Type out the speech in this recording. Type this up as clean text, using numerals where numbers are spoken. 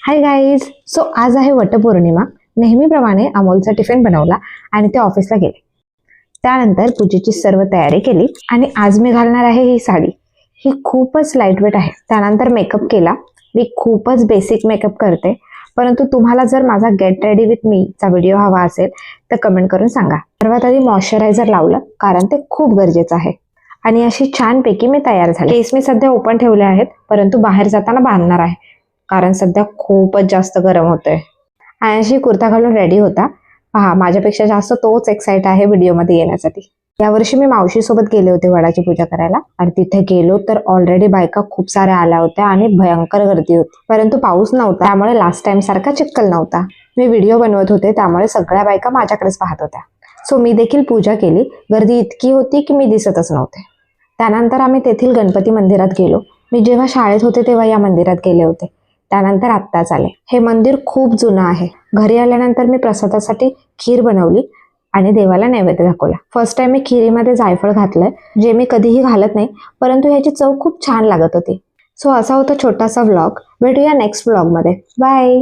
Hi guys. So आज आहे वटपौर्णिमा. नेहमीप्रमाणे अमोलचा टिफिन बनवला आणि ते ऑफिसला गेले. त्यानंतर पूजेची सर्व तयारी केली आणि आज मी घालणार आहे ही साडी. ही खूपच लाईटवेट आहे. त्यानंतर मेकअप केला. मी खूपच बेसिक मेकअप करते, परंतु तुम्हाला जर माझा गेट रेडी विथ मी चा व्हिडिओ हवा असेल तर कमेंट करून सांगा. सर्वात आधी मॉइश्चरायझर लावलं, कारण ते खूप गरजेचं आहे. आणि अशी छानपैकी मी तयार झाले. केस मी सध्या ओपन ठेवले आहेत, परंतु बाहेर जाताना बांधणार आहे, कारण सध्या खूपच जास्त गरम होतंय. आयनशी कुर्ता घालून रेडी होता. पहा, माझ्यापेक्षा जास्त तोच एक्साइट आहे व्हिडिओमध्ये येण्यासाठी. यावर्षी मी मावशीसोबत गेले होते वडाची पूजा करायला, आणि तिथे गेलो तर ऑलरेडी बायका खूप साऱ्या आल्या होत्या आणि भयंकर गर्दी होती. परंतु पाऊस नव्हता, त्यामुळे लास्ट टाइम सारखा चिखल नव्हता. मी व्हिडिओ बनवत होते, त्यामुळे सगळ्या बायका माझ्याकडेच पाहत होत्या. सो मी देखील पूजा केली. गर्दी इतकी होती की मी दिसतच नव्हते. त्यानंतर आम्ही तेथील गणपती मंदिरात गेलो. मी जेव्हा शाळेत होते तेव्हा या मंदिरात गेले होते. त्यानंतर आत्ताच आले. हे मंदिर खूप जुनं आहे. घरी आल्यानंतर मी प्रसादासाठी खीर बनवली आणि देवाला नैवेद्य दाखवला. फर्स्ट टाइम मी खिरीमध्ये जायफळ घातलंय, जे मी कधीही घालत नाही, परंतु ह्याची चव खूप छान लागत होती. सो असा होता छोटासा व्लॉग. भेटूया नेक्स्ट व्लॉगमध्ये. बाय.